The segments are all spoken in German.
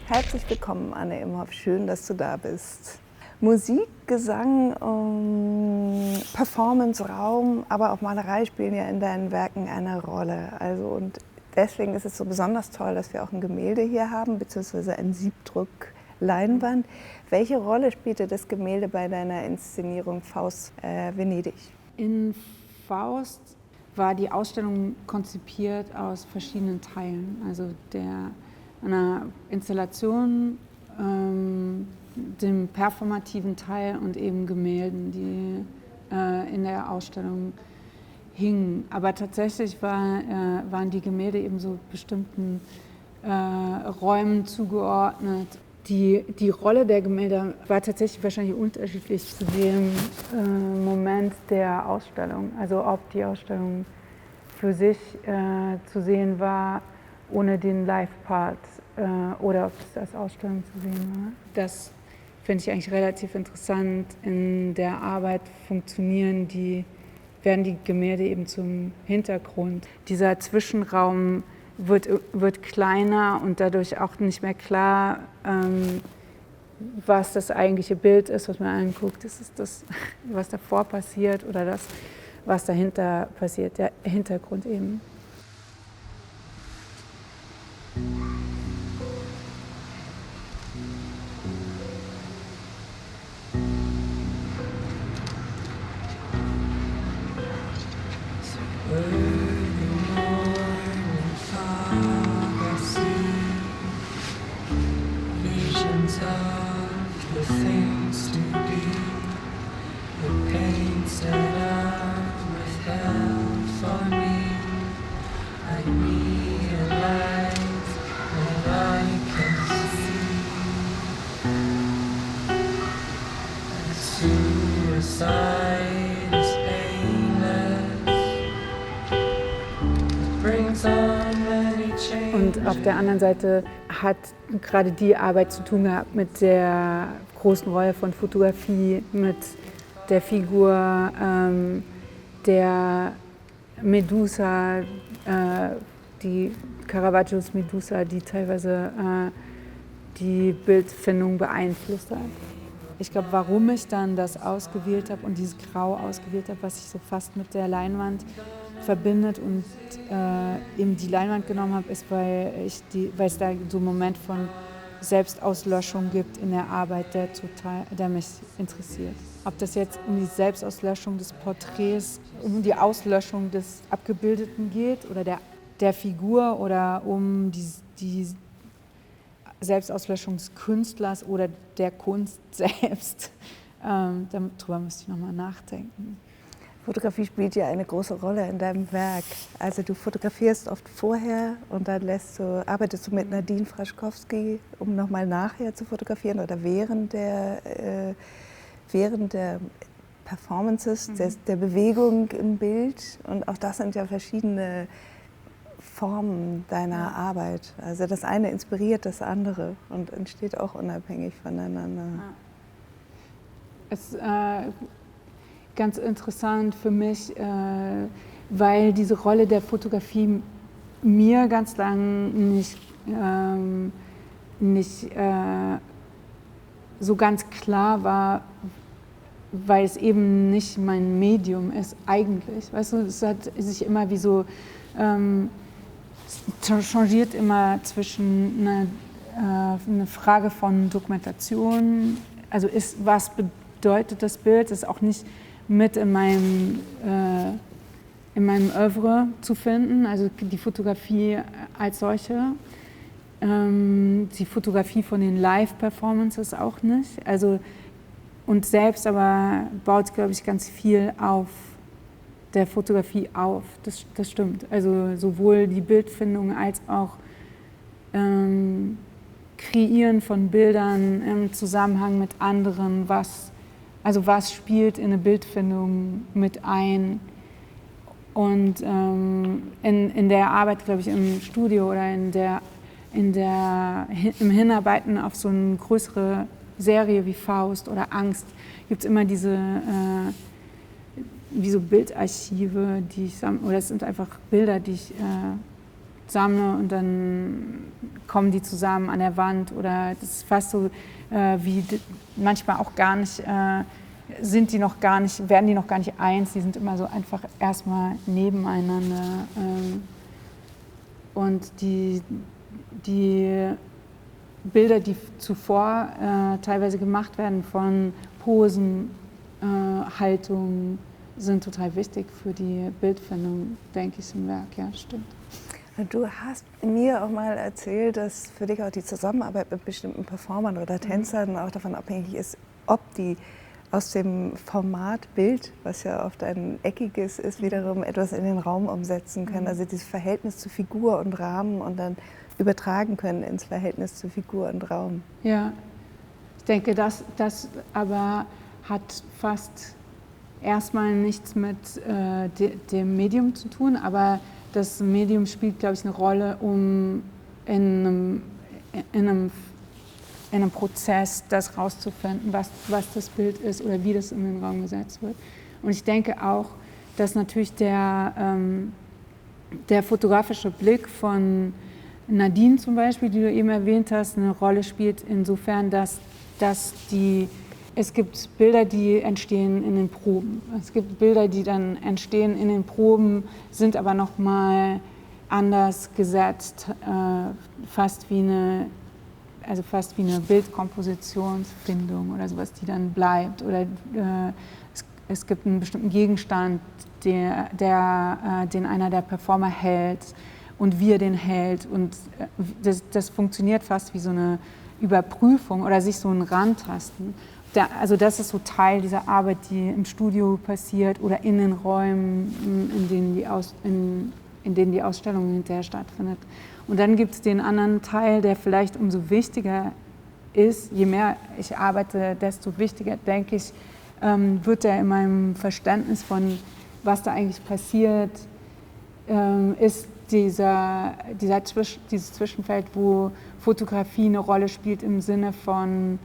Herzlich willkommen, Anne Imhoff. Schön, dass du da bist. Musik, Gesang, Performance, Raum, aber auch Malerei spielen ja in deinen Werken eine Rolle. Und deswegen ist es so besonders toll, dass wir auch ein Gemälde hier haben, beziehungsweise ein Siebdruck-Leinwand. Welche Rolle spielte das Gemälde bei deiner Inszenierung Faust Venedig? In Faust war die Ausstellung konzipiert aus verschiedenen Teilen, also einer Installation, dem performativen Teil und eben Gemälden, die in der Ausstellung hingen. Aber tatsächlich waren die Gemälde eben so bestimmten Räumen zugeordnet. Die Rolle der Gemälde war tatsächlich wahrscheinlich unterschiedlich zu dem Moment der Ausstellung. Also ob die Ausstellung für sich zu sehen war, ohne den Live-Part, oder ob es als Ausstellung zu sehen war. Das finde ich eigentlich relativ interessant. In der Arbeit werden die Gemälde eben zum Hintergrund. Dieser Zwischenraum wird kleiner und dadurch auch nicht mehr klar, was das eigentliche Bild ist, was man anguckt. Ist es das, was davor passiert, oder das, was dahinter passiert, der Hintergrund eben. Und auf der anderen Seite hat gerade die Arbeit zu tun gehabt mit der großen Rolle von Fotografie, mit der Figur der Medusa, die Caravaggios Medusa, die teilweise die Bildfindung beeinflusst hat. Ich glaube, warum ich dann das ausgewählt habe und dieses Grau ausgewählt habe, was sich so fast mit der Leinwand verbindet und eben die Leinwand genommen habe, ist, weil es da so einen Moment von Selbstauslöschung gibt in der Arbeit, der mich interessiert. Ob das jetzt um die Selbstauslöschung des Porträts, um die Auslöschung des Abgebildeten geht oder der Figur, oder um die Selbstauslöschung des Künstlers oder der Kunst selbst. Darüber müsste ich nochmal nachdenken. Fotografie spielt ja eine große Rolle in deinem Werk. Also du fotografierst oft vorher und dann arbeitest du mit Nadine Fraschkowski, um nochmal nachher zu fotografieren, oder während der Performances, der Bewegung im Bild. Und auch das sind ja verschiedene Formen deiner Arbeit. Also das eine inspiriert das andere und entsteht auch unabhängig voneinander. Es ist ganz interessant für mich, weil diese Rolle der Fotografie mir ganz lang nicht so ganz klar war, weil es eben nicht mein Medium ist eigentlich. Weißt du, es hat sich immer wie so changiert immer zwischen eine Frage von Dokumentation, also was bedeutet das Bild, ist auch nicht mit in meinem Oeuvre zu finden, also die Fotografie als solche, die Fotografie von den Live-Performances auch nicht, also und selbst aber baut, glaube ich, ganz viel auf der Fotografie auf, das stimmt. Also sowohl die Bildfindung als auch Kreieren von Bildern im Zusammenhang mit anderen, was spielt in eine Bildfindung mit ein. Und in der Arbeit, glaube ich, im Studio oder im Hinarbeiten auf so eine größere Serie wie Faust oder Angst, gibt es immer diese wie so Bildarchive, oder es sind einfach Bilder, die sammle und dann kommen die zusammen an der Wand oder das ist fast so wie manchmal auch gar nicht, werden die noch gar nicht eins, die sind immer so einfach erstmal nebeneinander. Und die Bilder, die zuvor teilweise gemacht werden von Posen, Haltung, sind total wichtig für die Bildfindung, denke ich, im Werk. Ja, stimmt. Du hast mir auch mal erzählt, dass für dich auch die Zusammenarbeit mit bestimmten Performern oder Tänzern auch davon abhängig ist, ob die aus dem Format Bild, was ja oft ein eckiges ist, wiederum etwas in den Raum umsetzen können. Also dieses Verhältnis zu Figur und Rahmen und dann übertragen können ins Verhältnis zu Figur und Raum. Ja, ich denke, das aber hat fast erstmal nichts mit dem Medium zu tun, aber das Medium spielt, glaube ich, eine Rolle, um in einem Prozess das rauszufinden, was das Bild ist oder wie das in den Raum gesetzt wird. Und ich denke auch, dass natürlich der fotografische Blick von Nadine zum Beispiel, die du eben erwähnt hast, eine Rolle spielt insofern, dass es gibt Bilder, die entstehen in den Proben. Es gibt Bilder, die dann entstehen in den Proben, sind aber nochmal anders gesetzt, fast wie eine Bildkompositionsfindung oder sowas, die dann bleibt. Oder es gibt einen bestimmten Gegenstand, den einer der Performer hält und wie er den hält. Und das funktioniert fast wie so eine Überprüfung oder sich so ein Rantasten. Also das ist so Teil dieser Arbeit, die im Studio passiert oder in den Räumen, in denen die Ausstellung hinterher stattfindet. Und dann gibt es den anderen Teil, der vielleicht umso wichtiger ist. Je mehr ich arbeite, desto wichtiger, denke ich, wird er in meinem Verständnis von, was da eigentlich passiert, ist dieses Zwischenfeld, wo Fotografie eine Rolle spielt im Sinne von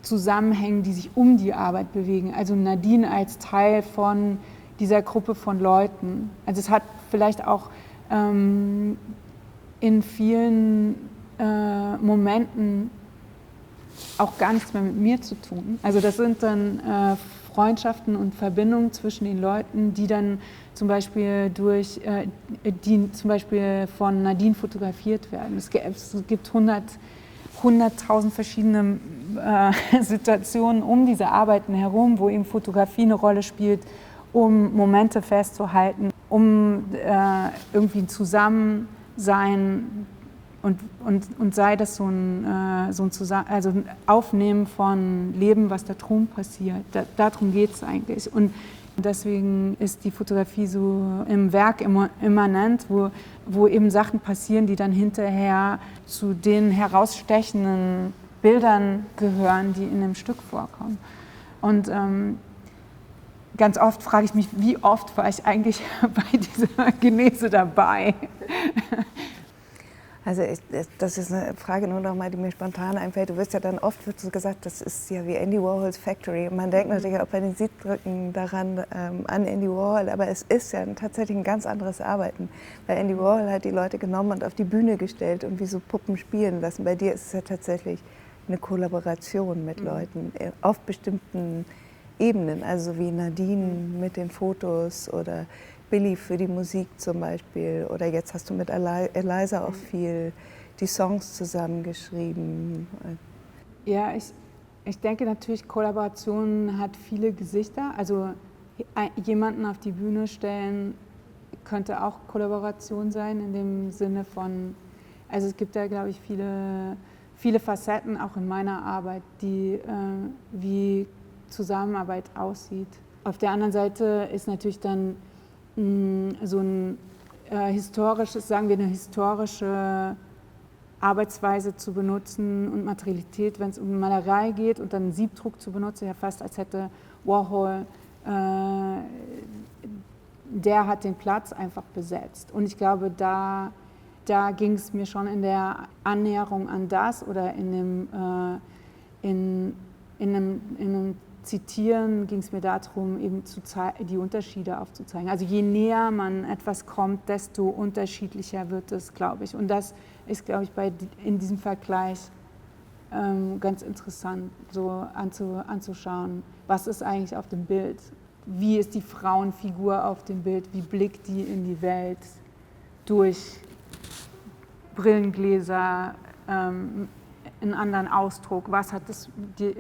Zusammenhängen, die sich um die Arbeit bewegen. Also Nadine als Teil von dieser Gruppe von Leuten. Also es hat vielleicht auch in vielen Momenten auch gar nichts mehr mit mir zu tun. Also das sind dann Freundschaften und Verbindungen zwischen den Leuten, die dann zum Beispiel von Nadine fotografiert werden. Es gibt 100.000 verschiedene Situationen um diese Arbeiten herum, wo eben Fotografie eine Rolle spielt, um Momente festzuhalten, um irgendwie ein Zusammensein und sei das so ein Aufnehmen von Leben, was da drum passiert. Darum geht es eigentlich. Und deswegen ist die Fotografie so im Werk immanent, wo eben Sachen passieren, die dann hinterher zu den herausstechenden Bildern gehören, die in dem Stück vorkommen. Und ganz oft frage ich mich, wie oft war ich eigentlich bei dieser Genese dabei? Also das ist eine Frage nur noch mal, die mir spontan einfällt. Du wirst ja dann oft wird so gesagt, das ist ja wie Andy Warhols Factory. Und man denkt natürlich auch bei den Siebdrücken daran an Andy Warhol, aber es ist ja tatsächlich ein ganz anderes Arbeiten. Weil Andy Warhol hat die Leute genommen und auf die Bühne gestellt und wie so Puppen spielen lassen. Bei dir ist es ja tatsächlich eine Kollaboration mit Leuten auf bestimmten Ebenen, also wie Nadine mit den Fotos oder Billy für die Musik zum Beispiel, oder jetzt hast du mit Eliza auch viel die Songs zusammengeschrieben. Ja, ich denke natürlich, Kollaboration hat viele Gesichter. Also jemanden auf die Bühne stellen könnte auch Kollaboration sein, in dem Sinne von, also es gibt da, glaube ich, viele Facetten auch in meiner Arbeit, wie Zusammenarbeit aussieht. Auf der anderen Seite ist natürlich dann so ein historisches, sagen wir eine historische Arbeitsweise zu benutzen und Materialität, wenn es um Malerei geht und dann einen Siebdruck zu benutzen, ja fast als hätte Warhol, der hat den Platz einfach besetzt. Und ich glaube, da ging es mir schon in der Annäherung an das oder in einem Zitieren ging es mir darum, eben die Unterschiede aufzuzeigen. Also je näher man etwas kommt, desto unterschiedlicher wird es, glaube ich. Und das ist, glaube ich, in diesem Vergleich ganz interessant, so anzuschauen, was ist eigentlich auf dem Bild, wie ist die Frauenfigur auf dem Bild, wie blickt die in die Welt durch Brillengläser, einen anderen Ausdruck, was hat die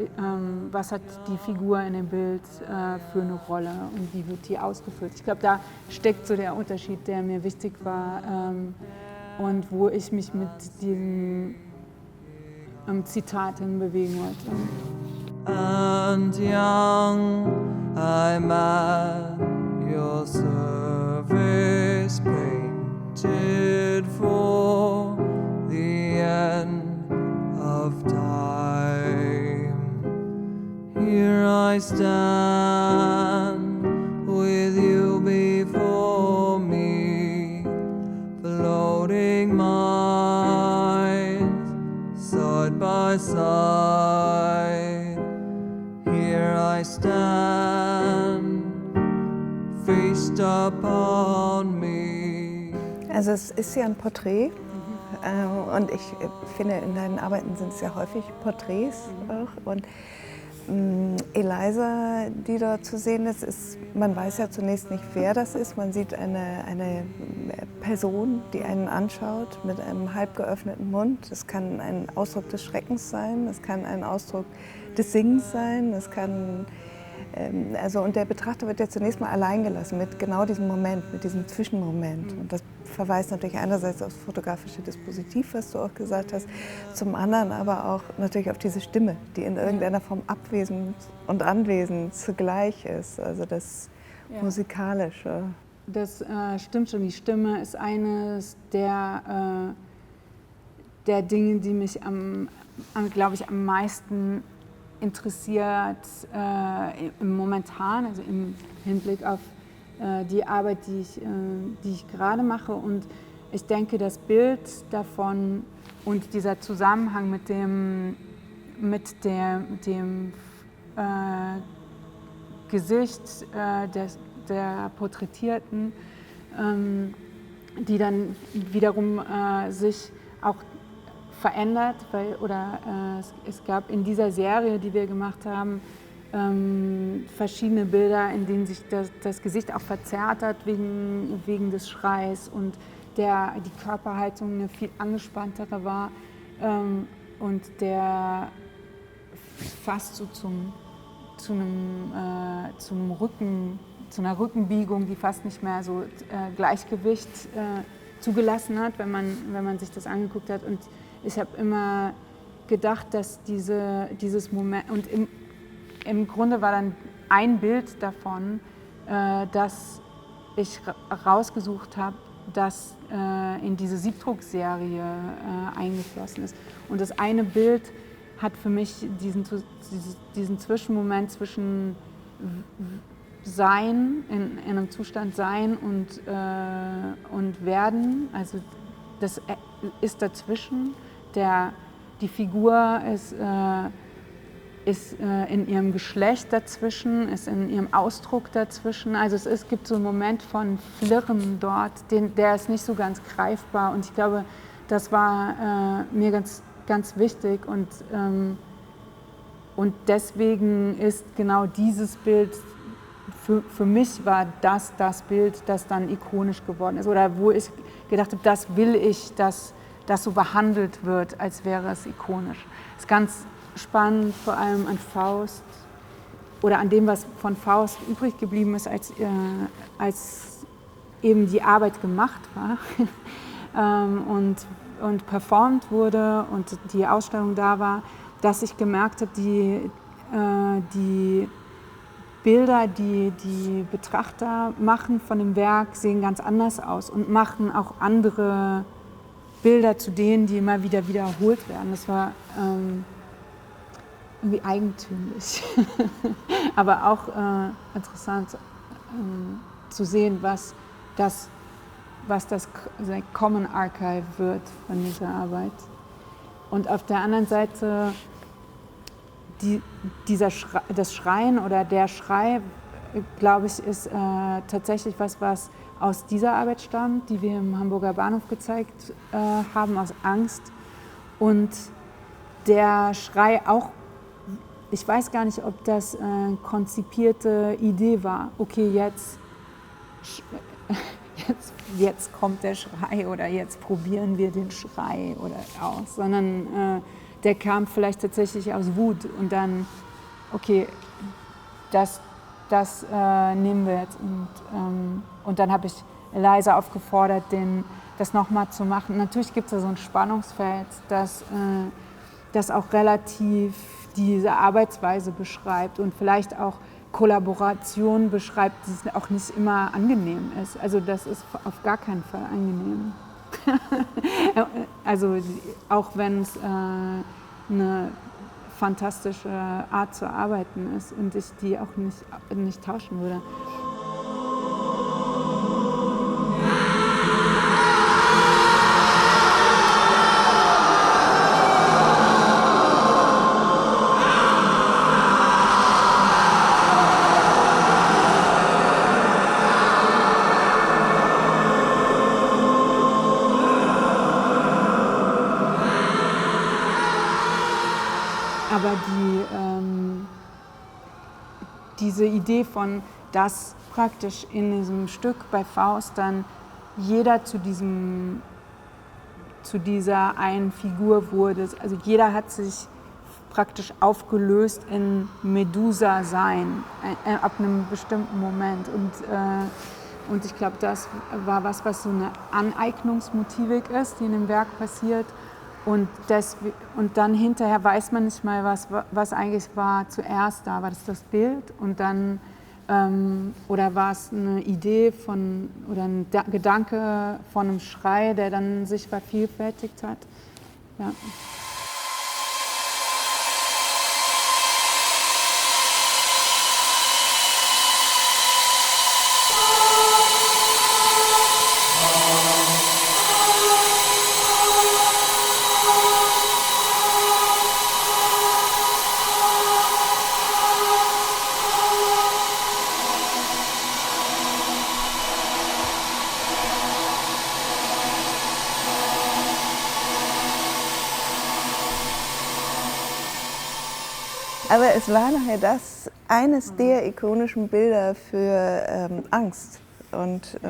Figur in dem Bild für eine Rolle und wie wird die ausgeführt. Ich glaube, da steckt so der Unterschied, der mir wichtig war und wo ich mich mit diesem Zitat hinbewegen wollte. And young, I'm at your service, painted for the end of time. Here I stand with you before me, floating minds side by side. Here I stand, feast upon me. Also es ist ja ein Porträt. Und ich finde, in deinen Arbeiten sind es ja häufig Porträts auch. Und Eliza, die dort zu sehen ist, man weiß ja zunächst nicht, wer das ist. Man sieht eine Person, die einen anschaut mit einem halb geöffneten Mund. Das kann ein Ausdruck des Schreckens sein, das kann ein Ausdruck des Singens sein, das kann... und der Betrachter wird ja zunächst mal allein gelassen mit genau diesem Moment, mit diesem Zwischenmoment. Und das verweist natürlich einerseits aufs fotografische Dispositiv, was du auch gesagt hast, zum anderen aber auch natürlich auf diese Stimme, die in irgendeiner Form abwesend und anwesend zugleich ist, also das Musikalische. Das stimmt schon, die Stimme ist eines der Dinge, die mich glaube ich, am meisten interessiert momentan, also im Hinblick auf die Arbeit, die ich gerade mache. Und ich denke, das Bild davon und dieser Zusammenhang mit dem Gesicht der Porträtierten, die dann wiederum sich auch verändert, es gab in dieser Serie, die wir gemacht haben, verschiedene Bilder, in denen sich das Gesicht auch verzerrt hat wegen des Schreis und die Körperhaltung eine viel angespanntere war und der fast so zu einer Rückenbiegung, die fast nicht mehr so Gleichgewicht zugelassen hat, wenn man sich das angeguckt hat. Und ich habe immer gedacht, dass dieses Moment, und im Grunde war dann ein Bild davon, das ich rausgesucht habe, das in diese Siebdruckserie eingeflossen ist. Und das eine Bild hat für mich diesen Zwischenmoment zwischen Sein, in einem Zustand Sein und Werden, also das ist dazwischen, die Figur ist in ihrem Geschlecht dazwischen, ist in ihrem Ausdruck dazwischen. Also es gibt so einen Moment von Flirren dort, der ist nicht so ganz greifbar. Und ich glaube, das war mir ganz, ganz wichtig. Und deswegen ist genau dieses Bild, für mich war das Bild, das dann ikonisch geworden ist. Oder wo ich gedacht habe, das will ich, dass das so behandelt wird, als wäre es ikonisch. Das ist ganz spannend, vor allem an Faust oder an dem, was von Faust übrig geblieben ist, als eben die Arbeit gemacht war und performt wurde und die Ausstellung da war, dass ich gemerkt habe, die Bilder, die die Betrachter machen von dem Werk, sehen ganz anders aus und machen auch andere Bilder zu denen, die immer wieder wiederholt werden. Das war irgendwie eigentümlich, aber auch interessant zu sehen, was das Common Archive wird von dieser Arbeit. Und auf der anderen Seite das Schreien oder der Schrei, glaube ich, ist tatsächlich was aus dieser Arbeit stammt, die wir im Hamburger Bahnhof gezeigt haben, aus Angst. Und der Schrei auch, ich weiß gar nicht, ob das eine konzipierte Idee war. Okay, jetzt kommt der Schrei oder jetzt probieren wir den Schrei oder aus, sondern der kam vielleicht tatsächlich aus Wut und dann, okay, das nehmen wir jetzt. Und dann habe ich Eliza aufgefordert, das nochmal zu machen. Natürlich gibt es da so ein Spannungsfeld, das auch relativ diese Arbeitsweise beschreibt und vielleicht auch Kollaboration beschreibt, die auch nicht immer angenehm ist. Also das ist auf gar keinen Fall angenehm. Also auch wenn es eine fantastische Art zu arbeiten ist und ich die auch nicht tauschen würde. Aber diese Idee von, dass praktisch in diesem Stück bei Faust dann jeder zu dieser einen Figur wurde. Also jeder hat sich praktisch aufgelöst in Medusa-Sein ab einem bestimmten Moment. Und ich glaube, das war was so eine Aneignungsmotivik ist, die in dem Werk passiert. Und dann hinterher weiß man nicht mal, was eigentlich war zuerst da. War das Bild und dann, oder war es eine Idee oder ein Gedanke von einem Schrei, der dann sich vervielfältigt hat? Ja. Aber es war nachher eines der ikonischen Bilder für Angst. Und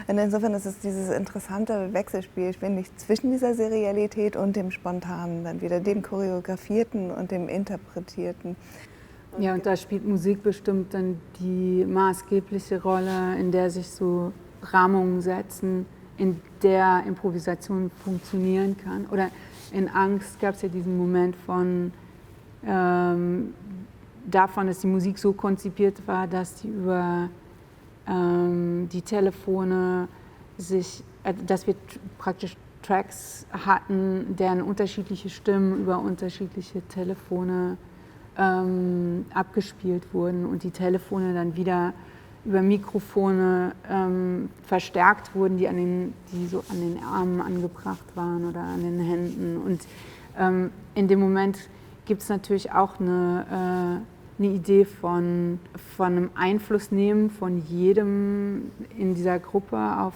insofern ist es dieses interessante Wechselspiel, finde ich, zwischen dieser Serialität und dem Spontanen, dann wieder dem Choreografierten und dem Interpretierten. Ja, und da spielt Musik bestimmt dann die maßgebliche Rolle, in der sich so Rahmungen setzen, in der Improvisation funktionieren kann. Oder in Angst gab es ja diesen Moment davon, dass die Musik so konzipiert war, dass die über die Telefone dass wir praktisch Tracks hatten, deren unterschiedliche Stimmen über unterschiedliche Telefone abgespielt wurden und die Telefone dann wieder über Mikrofone verstärkt wurden, die so an den Armen angebracht waren oder an den Händen. Und in dem Moment gibt es natürlich auch eine Idee von einem Einflussnehmen von jedem in dieser Gruppe auf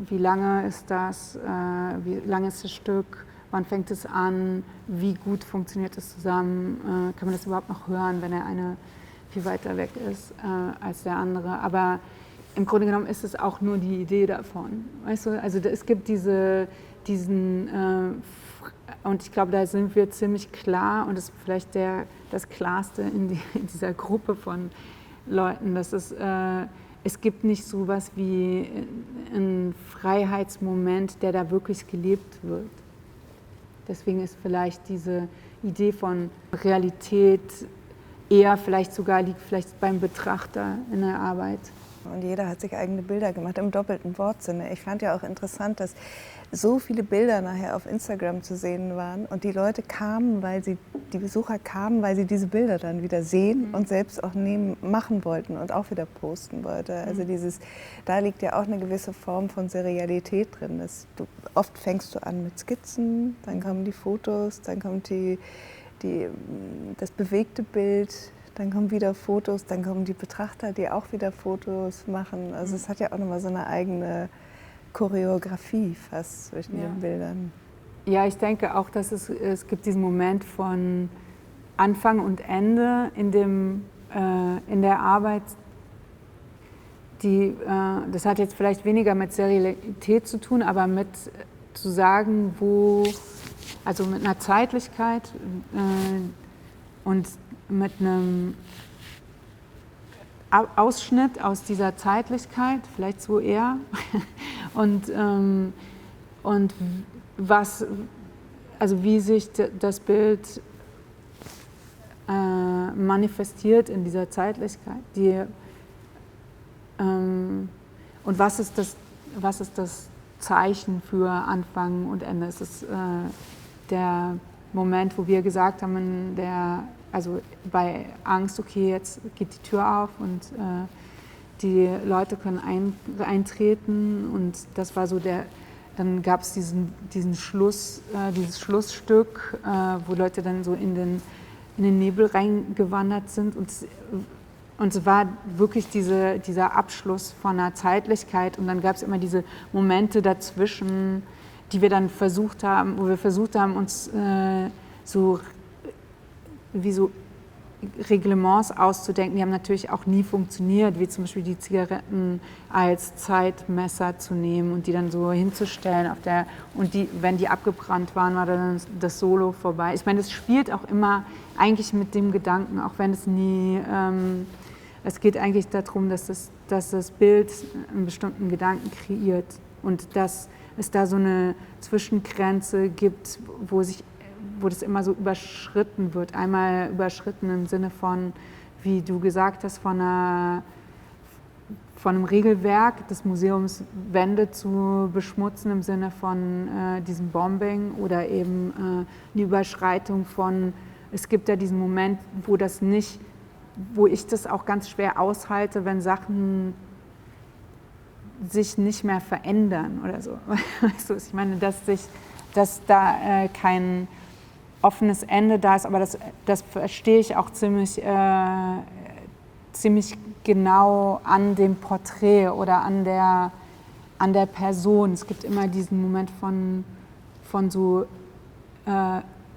wie lange ist das, wie lange ist das Stück, wann fängt es an, wie gut funktioniert es zusammen, kann man das überhaupt noch hören, wenn der eine viel weiter weg ist als der andere. Aber im Grunde genommen ist es auch nur die Idee davon. Weißt du? Also es gibt und ich glaube, da sind wir ziemlich klar und das ist vielleicht das Klarste in dieser Gruppe von Leuten, dass es gibt nicht so was wie einen Freiheitsmoment, der da wirklich gelebt wird. Deswegen ist vielleicht diese Idee von Realität eher liegt vielleicht beim Betrachter in der Arbeit. Und jeder hat sich eigene Bilder gemacht, im doppelten Wortsinne. Ich fand ja auch interessant, dass so viele Bilder nachher auf Instagram zu sehen waren und die Besucher kamen, weil sie diese Bilder dann wieder sehen und selbst auch machen wollten und auch wieder posten wollten. Also da liegt ja auch eine gewisse Form von Serialität drin. Oft fängst du an mit Skizzen, dann kommen die Fotos, dann kommt die das bewegte Bild, dann kommen wieder Fotos, dann kommen die Betrachter, die auch wieder Fotos machen. Also es hat ja auch nochmal so eine eigene Choreografie fast zwischen den Bildern. Ja, ich denke auch, dass es gibt diesen Moment von Anfang und Ende in der Arbeit. Das hat jetzt vielleicht weniger mit Serialität zu tun, aber mit zu sagen, also mit einer Zeitlichkeit und mit einem Ausschnitt aus dieser Zeitlichkeit, vielleicht so eher, und also wie sich das Bild manifestiert in dieser Zeitlichkeit, und was ist das Zeichen für Anfang und Ende? Es ist der Moment, wo wir gesagt haben, also bei Angst, okay, jetzt geht die Tür auf und die Leute können eintreten, und das war so dann gab es dieses Schlussstück, wo Leute dann so in den Nebel reingewandert sind, und es war wirklich dieser Abschluss von einer Zeitlichkeit, und dann gab es immer diese Momente dazwischen, wo wir versucht haben, uns so Reglements auszudenken. Die haben natürlich auch nie funktioniert, wie zum Beispiel die Zigaretten als Zeitmesser zu nehmen und die dann so hinzustellen und wenn die abgebrannt waren, war dann das Solo vorbei. Ich meine, das spielt auch immer eigentlich mit dem Gedanken, auch wenn es nie, es geht eigentlich darum, dass das Bild einen bestimmten Gedanken kreiert und dass es da so eine Zwischengrenze gibt, wo das immer so überschritten wird. Einmal überschritten im Sinne von, wie du gesagt hast, von einem Regelwerk des Museums Wände zu beschmutzen im Sinne von diesem Bombing, oder eben eine Überschreitung von, es gibt ja diesen Moment, wo ich das auch ganz schwer aushalte, wenn Sachen sich nicht mehr verändern oder so. Weißt du, ich meine, dass da kein offenes Ende da ist, aber das verstehe ich auch ziemlich genau an dem Porträt oder an der Person. Es gibt immer diesen Moment von so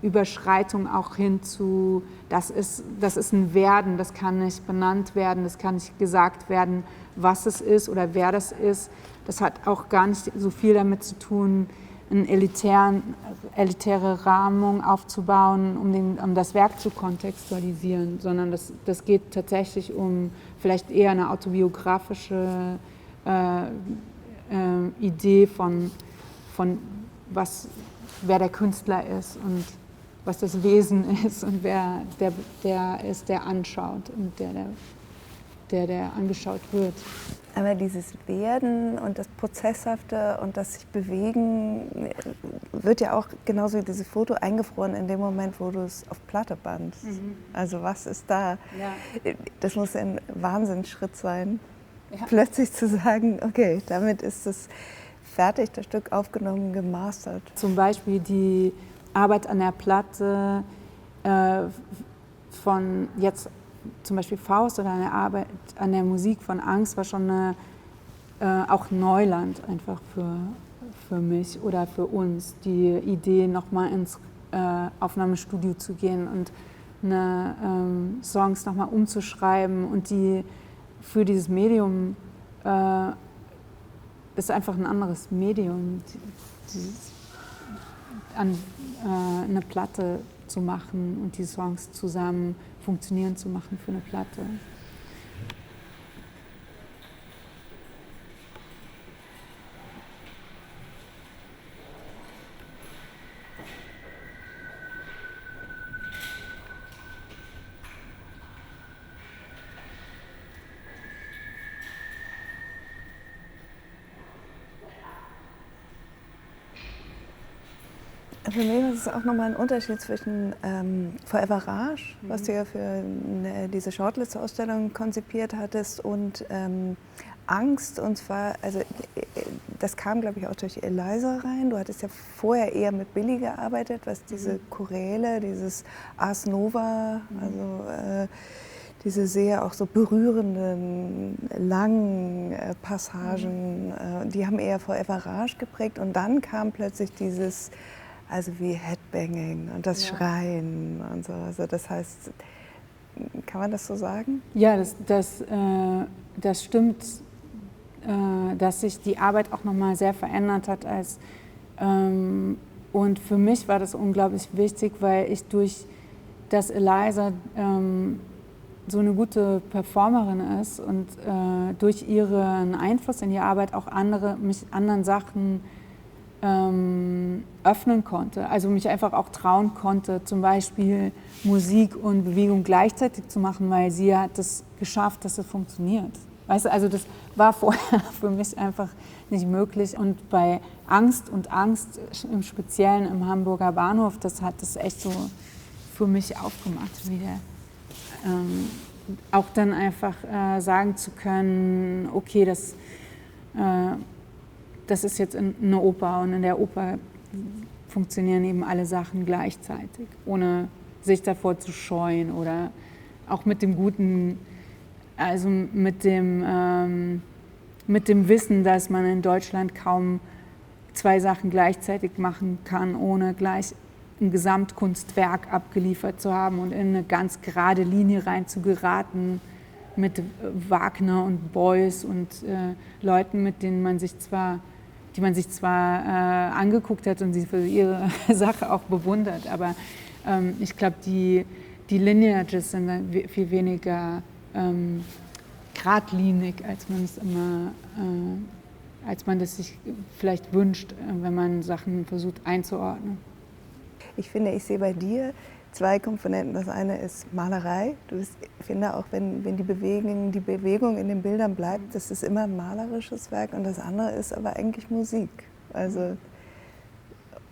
Überschreitung auch hin zu, das ist ein Werden, das kann nicht benannt werden, das kann nicht gesagt werden, was es ist oder wer das ist. Das hat auch gar nicht so viel damit zu tun, eine elitäre Rahmung aufzubauen, um das Werk zu kontextualisieren, sondern das geht tatsächlich um vielleicht eher eine autobiografische Idee von wer der Künstler ist und was das Wesen ist und wer der ist, der anschaut und der angeschaut wird. Aber dieses Werden und das Prozesshafte und das sich bewegen wird ja auch genauso wie dieses Foto eingefroren in dem Moment, wo du es auf Platte bandst. Mhm. Also was ist da? Ja. Das muss ein Wahnsinnsschritt sein, ja. Plötzlich zu sagen, okay, damit ist es fertig, das Stück aufgenommen, gemastert. Zum Beispiel die Arbeit an der Platte von jetzt zum Beispiel Faust oder eine Arbeit an der Musik von Angst war schon auch Neuland einfach für mich oder für uns. Die Idee, nochmal ins Aufnahmestudio zu gehen und Songs nochmal umzuschreiben und die für dieses Medium ist einfach ein anderes Medium, eine Platte zu machen und die Songs zusammen funktionieren zu machen für eine Platte. Für mich ist es auch nochmal ein Unterschied zwischen Forever Rage, was du ja für diese Shortlist-Ausstellung konzipiert hattest, und Angst, und zwar, also das kam, glaube ich, auch durch Eliza rein. Du hattest ja vorher eher mit Billy gearbeitet, was diese Choräle, dieses Ars Nova, also diese sehr auch so berührenden, langen Passagen, die haben eher Forever Rage geprägt. Und dann kam plötzlich dieses, also wie Headbanging und das Schreien und so. Also das heißt, kann man das so sagen? Ja, das stimmt, dass sich die Arbeit auch nochmal sehr verändert hat. Und für mich war das unglaublich wichtig, weil ich durch das Eliza so eine gute Performerin ist und durch ihren Einfluss in die Arbeit auch mich anderen Sachen öffnen konnte, also mich einfach auch trauen konnte, zum Beispiel Musik und Bewegung gleichzeitig zu machen, weil sie hat es geschafft, dass es funktioniert. Weißt du, also das war vorher für mich einfach nicht möglich. Und bei Angst im Speziellen im Hamburger Bahnhof, das hat das echt so für mich aufgemacht wieder. Auch dann einfach sagen zu können, okay, das ist jetzt eine Oper und in der Oper funktionieren eben alle Sachen gleichzeitig, ohne sich davor zu scheuen oder auch mit dem Guten, also mit dem Wissen, dass man in Deutschland kaum zwei Sachen gleichzeitig machen kann, ohne gleich ein Gesamtkunstwerk abgeliefert zu haben und in eine ganz gerade Linie rein zu geraten mit Wagner und Beuys und Leuten, mit denen die man sich zwar angeguckt hat und sie für ihre Sache auch bewundert, aber ich glaube, die Lineages sind viel weniger geradlinig, als man das sich vielleicht wünscht, wenn man Sachen versucht einzuordnen. Ich finde, ich sehe bei dir zwei Komponenten. Das eine ist Malerei. Ich finde auch, wenn die Bewegung in den Bildern bleibt, das ist immer ein malerisches Werk. Und das andere ist aber eigentlich Musik. Also,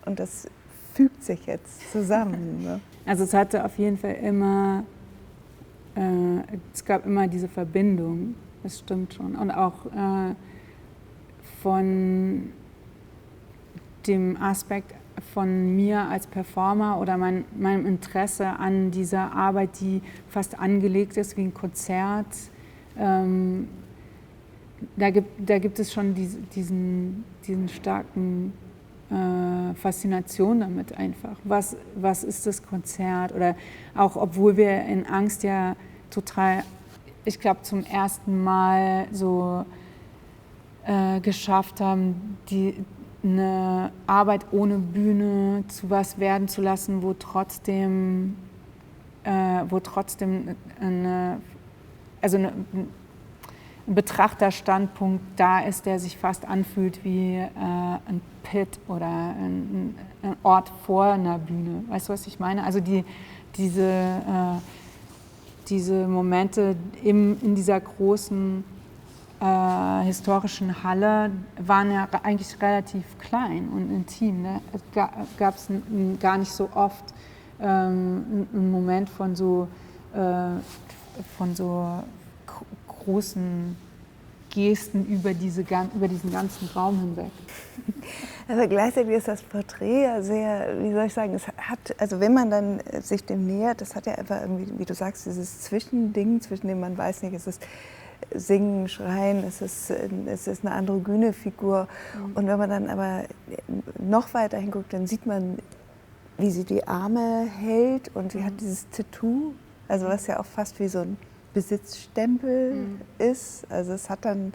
und das fügt sich jetzt zusammen. Ne? Also es hatte auf jeden Fall es gab immer diese Verbindung, das stimmt schon. Und auch von dem Aspekt von mir als Performer oder meinem Interesse an dieser Arbeit, die fast angelegt ist wie ein Konzert. Da gibt es schon diesen starken Faszination damit einfach. Was ist das Konzert? Oder auch, obwohl wir in Angst ja total, ich glaube, zum ersten Mal so geschafft haben, eine Arbeit ohne Bühne zu was werden zu lassen, wo trotzdem ein Betrachterstandpunkt da ist, der sich fast anfühlt wie ein Pit oder ein Ort vor einer Bühne. Weißt du, was ich meine? Also diese Momente in dieser großen historischen Halle waren ja eigentlich relativ klein und intim. Ne? Es gab es gar nicht so oft einen Moment von so großen Gesten über diesen ganzen Raum hinweg. Aber gleichzeitig ist das Porträt ja sehr, wie soll ich sagen, es hat, also wenn man dann sich dem nähert, das hat ja einfach irgendwie, wie du sagst, dieses Zwischending, zwischen dem man weiß nicht, es ist Singen, Schreien, es ist eine androgyne Figur. Und wenn man dann aber noch weiter hinguckt, dann sieht man, wie sie die Arme hält und sie hat dieses Tattoo, also was ja auch fast wie so ein Besitzstempel ist. Also es hat dann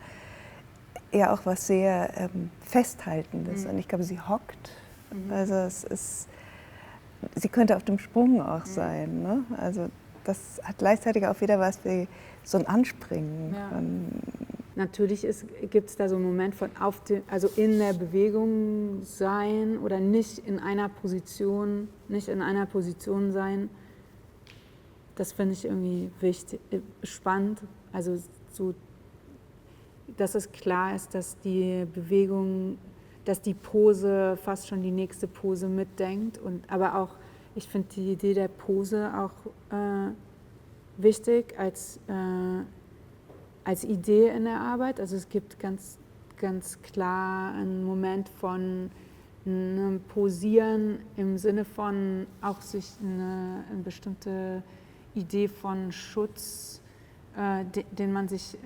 eher auch was sehr Festhaltendes. Und ich glaube, sie hockt. Also sie könnte auf dem Sprung auch sein. Ne? Also das hat gleichzeitig auch wieder was wie so ein Anspringen. Ja. Natürlich gibt es da so einen Moment von also in der Bewegung sein oder nicht in einer Position sein. Das finde ich irgendwie wichtig, spannend. Also so, dass es klar ist, dass die Bewegung, dass die Pose fast schon die nächste Pose mitdenkt. Aber auch, ich finde die Idee der Pose auch wichtig als Idee in der Arbeit. Also es gibt ganz klar einen Moment von einem Posieren im Sinne von auch sich eine bestimmte Idee von Schutz, den man sich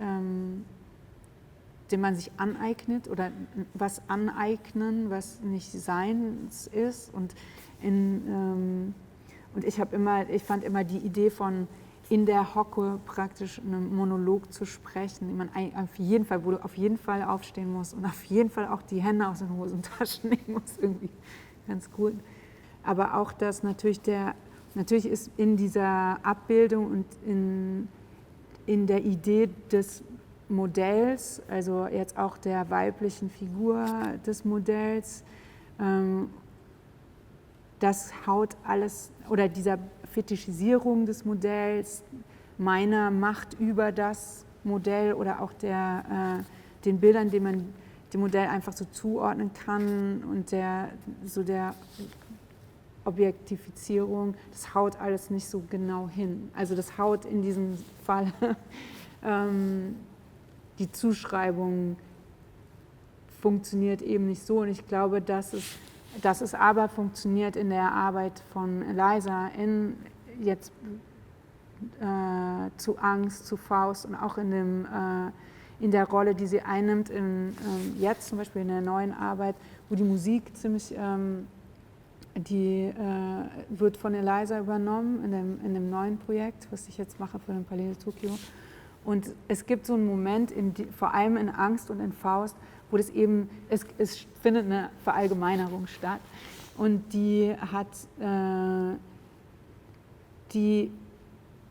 aneignet oder was aneignen, was nicht Seins ist. Und ich fand immer die Idee von in der Hocke praktisch einen Monolog zu sprechen, den man auf jeden Fall, wo du auf jeden Fall aufstehen musst und auf jeden Fall auch die Hände aus den Hosentaschen nehmen musst, irgendwie ganz gut. Aber auch, dass natürlich ist in dieser Abbildung und in der Idee des Modells, also jetzt auch der weiblichen Figur des Modells, das haut alles, oder dieser Fetischisierung des Modells, meiner Macht über das Modell oder auch den Bildern, die man dem Modell einfach so zuordnen kann und der Objektifizierung, das haut alles nicht so genau hin. Also das haut in diesem Fall die Zuschreibung funktioniert eben nicht so, und ich glaube, dass es aber funktioniert in der Arbeit von Eliza, jetzt zu Angst, zu Faust und auch in der Rolle, die sie einnimmt, jetzt zum Beispiel in der neuen Arbeit, wo die Musik ziemlich, die wird von Eliza übernommen in dem neuen Projekt, was ich jetzt mache für den Palais de Tokio. Und es gibt so einen Moment, vor allem in Angst und in Faust, wo das eben, es findet eine Verallgemeinerung statt. Und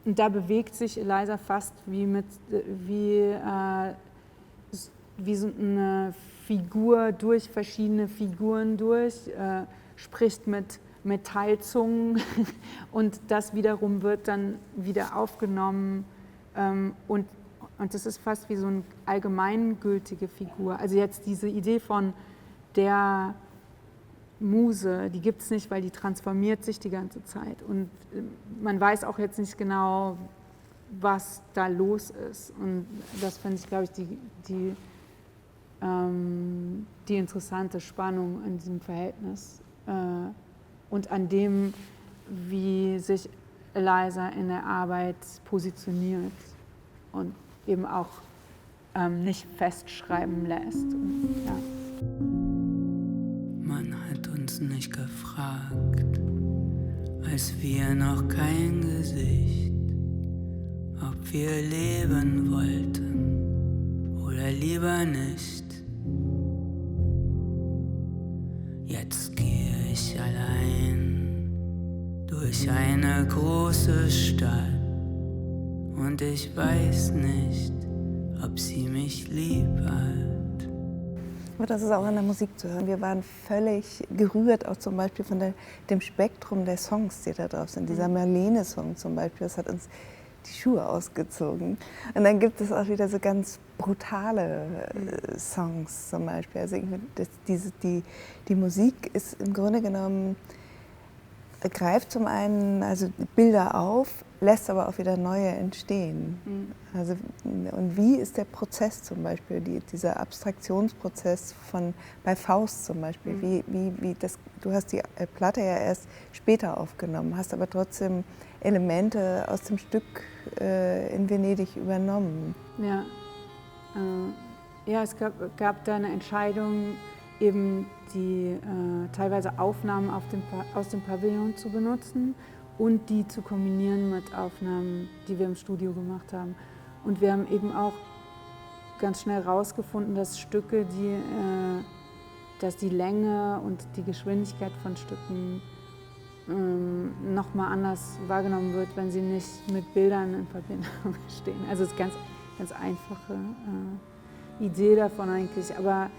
und da bewegt sich Eliza fast wie so eine Figur durch verschiedene Figuren durch, spricht mit Metallzungen und das wiederum wird dann wieder aufgenommen. Und das ist fast wie so eine allgemeingültige Figur. Also jetzt diese Idee von der Muse, die gibt es nicht, weil die transformiert sich die ganze Zeit. Und man weiß auch jetzt nicht genau, was da los ist. Und das finde ich, glaube ich, die interessante Spannung an diesem Verhältnis und an dem, wie sich Eliza in der Arbeit positioniert und eben auch nicht festschreiben lässt. Und, ja. Man hat uns nicht gefragt, als wir noch kein Gesicht, ob wir leben wollten oder lieber nicht. Jetzt gehe ich allein durch eine große Stadt und ich weiß nicht, ob sie mich lieb hat. Aber das ist auch in der Musik zu hören. Wir waren völlig gerührt, auch zum Beispiel von dem Spektrum der Songs, die da drauf sind. Dieser Marlene-Song zum Beispiel, das hat uns die Schuhe ausgezogen. Und dann gibt es auch wieder so ganz brutale Songs zum Beispiel. Also die Musik ist im Grunde genommen, greift zum einen also Bilder auf, lässt aber auch wieder neue entstehen. Also, und wie ist der Prozess zum Beispiel, dieser Abstraktionsprozess bei Faust zum Beispiel? Du hast die Platte ja erst später aufgenommen, hast aber trotzdem Elemente aus dem Stück in Venedig übernommen. Ja, es gab da eine Entscheidung, eben die teilweise Aufnahmen aus dem Pavillon zu benutzen und die zu kombinieren mit Aufnahmen, die wir im Studio gemacht haben. Und wir haben eben auch ganz schnell herausgefunden, dass Stücke, dass die Länge und die Geschwindigkeit von Stücken noch mal anders wahrgenommen wird, wenn sie nicht mit Bildern in Verbindung stehen. Also es ist eine ganz einfache Idee davon eigentlich, aber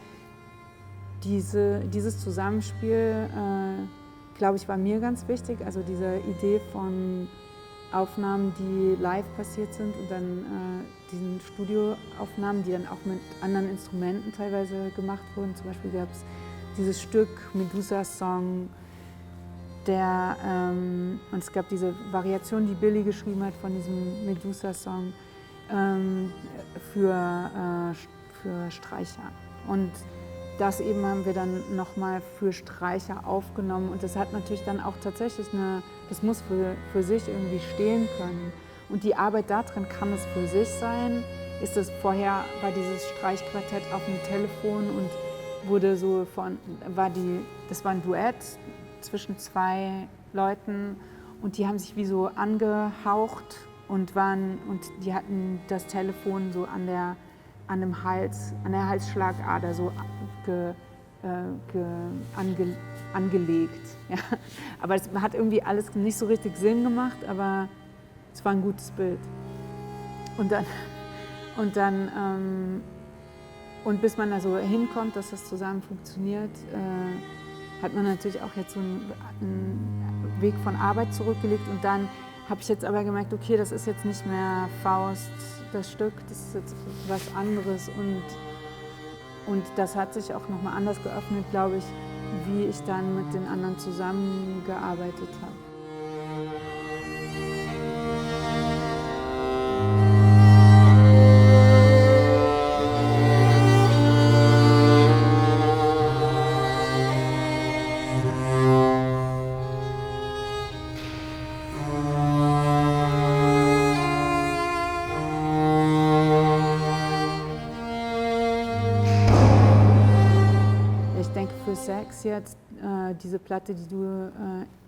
dieses Zusammenspiel, glaube ich, war mir ganz wichtig. Also diese Idee von Aufnahmen, die live passiert sind und dann diesen Studioaufnahmen, die dann auch mit anderen Instrumenten teilweise gemacht wurden. Zum Beispiel gab es dieses Stück Medusa-Song, und es gab diese Variation, die Billy geschrieben hat von diesem Medusa-Song, für Streicher. Und das eben haben wir dann nochmal für Streicher aufgenommen. Und das hat natürlich dann auch tatsächlich das muss für sich irgendwie stehen können. Und die Arbeit darin, kann es für sich sein? Vorher war dieses Streichquartett auf dem Telefon und wurde so das war ein Duett zwischen zwei Leuten und die haben sich wie so angehaucht und die hatten das Telefon so an der Halsschlagader so angelegt. Ja. Aber es hat irgendwie alles nicht so richtig Sinn gemacht, aber es war ein gutes Bild. Und bis man da so hinkommt, dass das zusammen funktioniert, hat man natürlich auch jetzt so einen Weg von Arbeit zurückgelegt. Und dann habe ich jetzt aber gemerkt, okay, das ist jetzt nicht mehr Faust, das Stück, das ist jetzt was anderes. Und das hat sich auch nochmal anders geöffnet, glaube ich, wie ich dann mit den anderen zusammengearbeitet habe. Sex jetzt, diese Platte, die du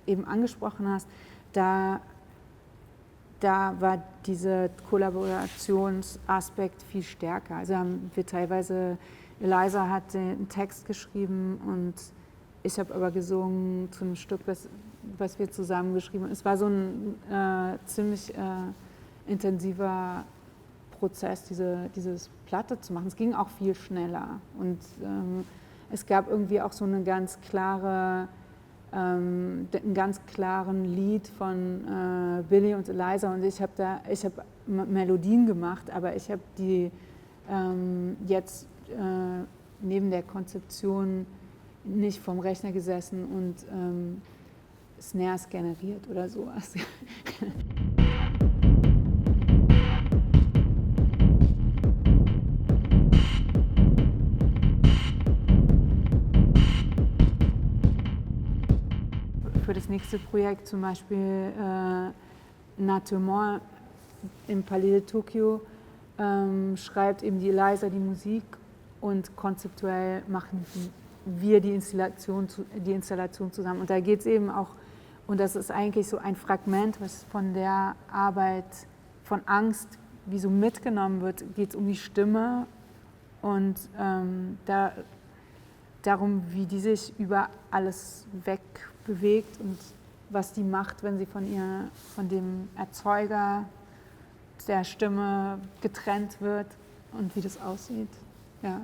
eben angesprochen hast, da war dieser Kollaborationsaspekt viel stärker. Also haben wir teilweise, Eliza hat einen Text geschrieben und ich habe aber gesungen zu einem Stück, was wir zusammen geschrieben haben. Es war so ein ziemlich intensiver Prozess, diese Platte zu machen. Es ging auch viel schneller und es gab irgendwie auch so einen ganz klaren Lied von Billy und Eliza und ich habe Melodien gemacht, aber ich habe die jetzt neben der Konzeption nicht vom Rechner gesessen und Snares generiert oder sowas. Für das nächste Projekt zum Beispiel Natement im Palais de Tokyo schreibt eben die Eliza die Musik und konzeptuell machen wir die Installation zusammen. Und da geht es eben auch, und das ist eigentlich so ein Fragment, was von der Arbeit von Angst wie so mitgenommen wird, geht es um die Stimme und darum, wie die sich über alles wegbewegt und was die macht, wenn sie von dem Erzeuger der Stimme getrennt wird und wie das aussieht. Ja.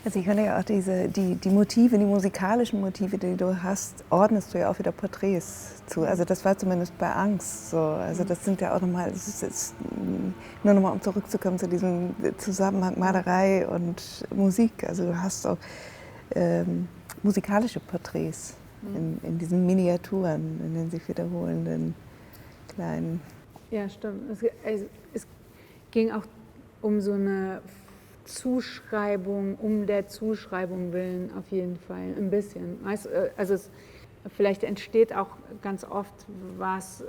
Also ich finde ja auch die Motive, die musikalischen Motive, die du hast, ordnest du ja auch wieder Porträts zu. Also das war zumindest bei Angst so. Also das sind ja auch nochmal, das ist jetzt nur nochmal, um zurückzukommen zu diesem Zusammenhang Malerei und Musik. Also du hast auch musikalische Porträts in diesen Miniaturen, in den sich wiederholenden kleinen. Ja, stimmt. Es ging auch um so eine Zuschreibung, um der Zuschreibung willen auf jeden Fall, ein bisschen. Also vielleicht entsteht auch ganz oft was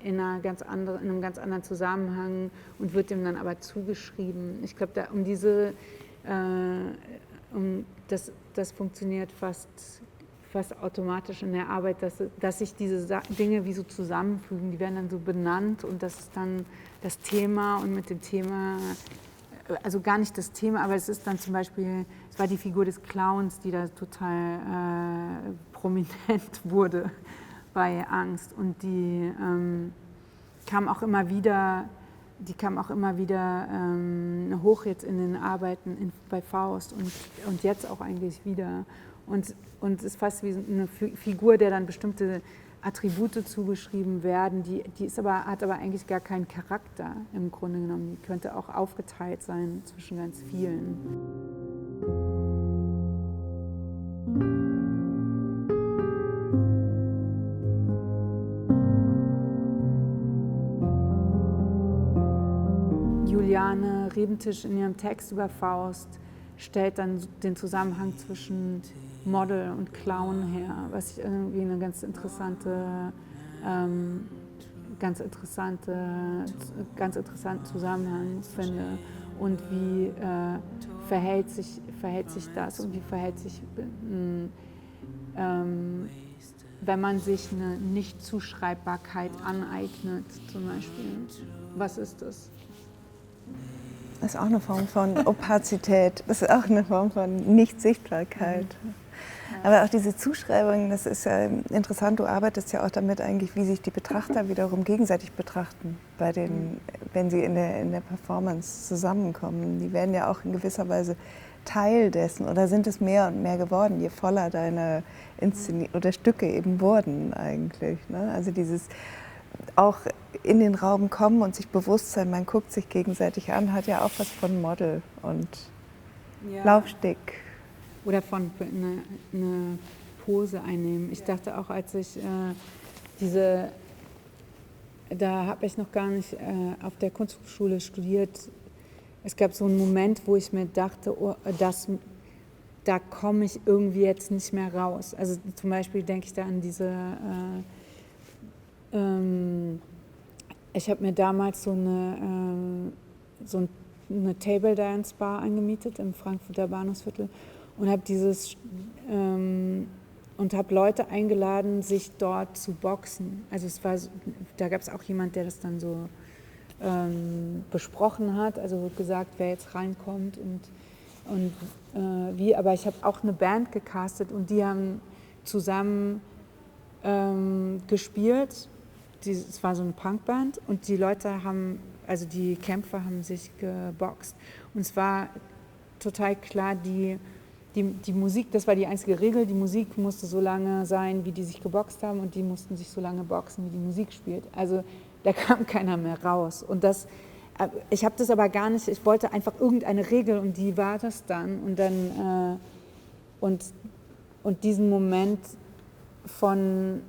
in einem ganz anderen Zusammenhang und wird dem dann aber zugeschrieben. Ich glaube, das funktioniert fast automatisch in der Arbeit, dass sich diese Dinge wie so zusammenfügen. Die werden dann so benannt und das ist dann das Thema und mit dem Thema, also gar nicht das Thema, aber es ist dann zum Beispiel, es war die Figur des Clowns, die da total prominent wurde bei Angst und die kam auch immer wieder hoch jetzt in den Arbeiten bei Faust und jetzt auch eigentlich wieder. Und es ist fast wie eine Figur, der dann bestimmte Attribute zugeschrieben werden, die hat aber eigentlich gar keinen Charakter im Grunde genommen. Die könnte auch aufgeteilt sein zwischen ganz vielen. Nebentisch in ihrem Text über Faust stellt dann den Zusammenhang zwischen Model und Clown her, was ich irgendwie eine ganz interessanten Zusammenhang finde. Und wie verhält sich das und wie verhält sich, wenn man sich eine Nicht-Zuschreibbarkeit aneignet, zum Beispiel. Was ist das? Das ist auch eine Form von Opazität, das ist auch eine Form von Nicht-Sichtbarkeit. Aber auch diese Zuschreibung, das ist ja interessant, du arbeitest ja auch damit eigentlich, wie sich die Betrachter wiederum gegenseitig betrachten, wenn sie in der Performance zusammenkommen. Die werden ja auch in gewisser Weise Teil dessen oder sind es mehr und mehr geworden, je voller deine oder Stücke eben wurden eigentlich. Ne? Also dieses auch in den Raum kommen und sich bewusst sein, man guckt sich gegenseitig an, hat ja auch was von Model und Laufsteg. Oder von eine Pose einnehmen. Ich dachte auch, als ich da habe ich noch gar nicht auf der Kunsthochschule studiert, es gab so einen Moment, wo ich mir dachte, oh, da komme ich irgendwie jetzt nicht mehr raus. Also zum Beispiel denke ich da an ich habe mir damals so eine Table Dance Bar angemietet im Frankfurter Bahnhofsviertel und habe habe Leute eingeladen, sich dort zu boxen. Also da gab es auch jemand, der das dann so besprochen hat, also gesagt, wer jetzt reinkommt und wie. Aber ich habe auch eine Band gecastet und die haben zusammen gespielt. Es war so eine Punkband und die die Kämpfer haben sich geboxt. Und es war total klar, die Musik, das war die einzige Regel, die Musik musste so lange sein, wie die sich geboxt haben und die mussten sich so lange boxen, wie die Musik spielt. Also da kam keiner mehr raus. Und ich habe das aber gar nicht, ich wollte einfach irgendeine Regel und die war das dann. Und dann und diesen Moment von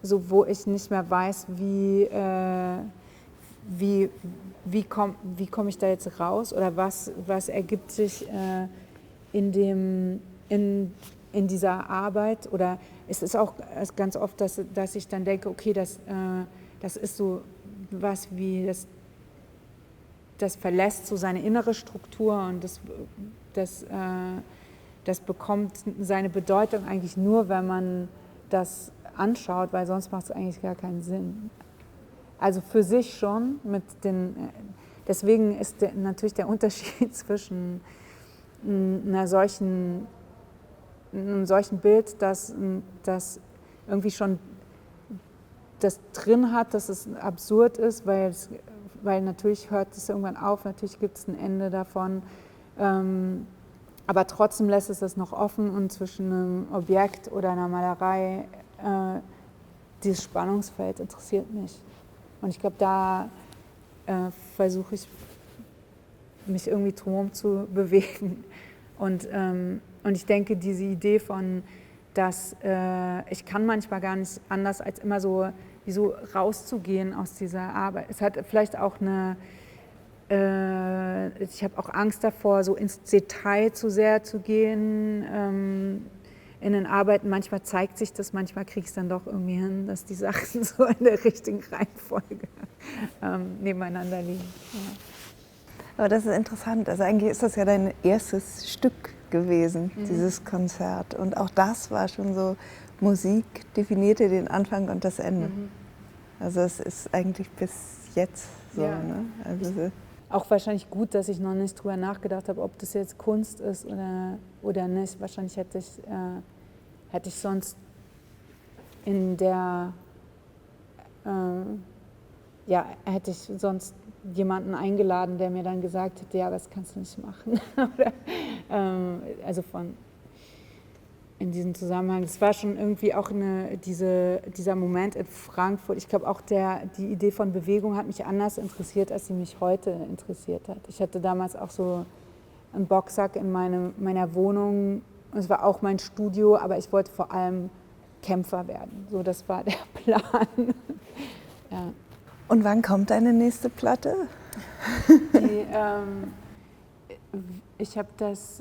so, wo ich nicht mehr weiß, wie komm ich da jetzt raus oder was ergibt sich in dieser Arbeit, oder es ist auch ganz oft, dass ich dann denke, okay, das ist so was wie, das verlässt so seine innere Struktur und das bekommt seine Bedeutung eigentlich nur, wenn man das anschaut, weil sonst macht es eigentlich gar keinen Sinn. Also für sich schon, deswegen ist natürlich der Unterschied zwischen einem solchen Bild, das irgendwie schon das drin hat, dass es absurd ist, weil natürlich hört es irgendwann auf, natürlich gibt es ein Ende davon, aber trotzdem lässt es das noch offen und zwischen einem Objekt oder einer Malerei, dieses Spannungsfeld interessiert mich. Und ich glaube, da versuche ich, mich irgendwie drumherum zu bewegen. Und ich denke, diese Idee von, dass ich kann manchmal gar nicht anders, als immer so rauszugehen aus dieser Arbeit. Es hat vielleicht auch ich habe auch Angst davor, so ins Detail zu sehr zu gehen in den Arbeiten. Manchmal zeigt sich das, manchmal kriege ich es dann doch irgendwie hin, dass die Sachen so in der richtigen Reihenfolge nebeneinander liegen. Ja. Aber das ist interessant. Also eigentlich ist das ja dein erstes Stück gewesen, dieses Konzert. Und auch das war schon so, Musik definierte den Anfang und das Ende. Also es ist eigentlich bis jetzt so. Ja. Ne? Also auch wahrscheinlich gut, dass ich noch nicht drüber nachgedacht habe, ob das jetzt Kunst ist oder nicht. Wahrscheinlich hätte ich sonst hätte ich sonst jemanden eingeladen, der mir dann gesagt hätte, ja, das kannst du nicht machen. In diesem Zusammenhang. Es war schon irgendwie auch dieser Moment in Frankfurt. Ich glaube auch die Idee von Bewegung hat mich anders interessiert, als sie mich heute interessiert hat. Ich hatte damals auch so einen Boxsack in meiner Wohnung. Es war auch mein Studio, aber ich wollte vor allem Kämpfer werden. So, das war der Plan. Ja. Und wann kommt deine nächste Platte? Ich habe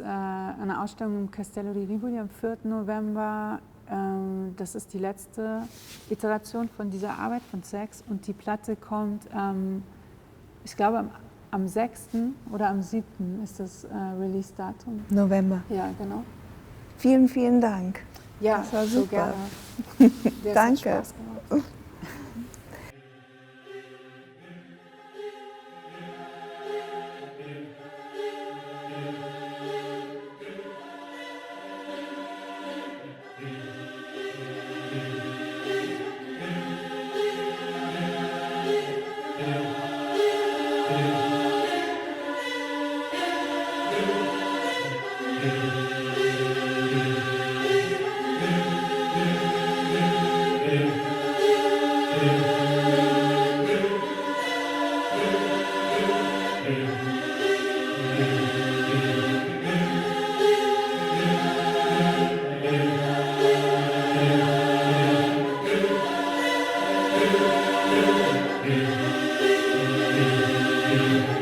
eine Ausstellung im Castello di Rivoli am 4. November. Das ist die letzte Iteration von dieser Arbeit von Sex und die Platte kommt, ich glaube, am 6. oder am 7. ist das Release-Datum. November. Ja, genau. Vielen, vielen Dank. Ja, das war so super. gerne. Danke. Spaß gemacht. Thank you.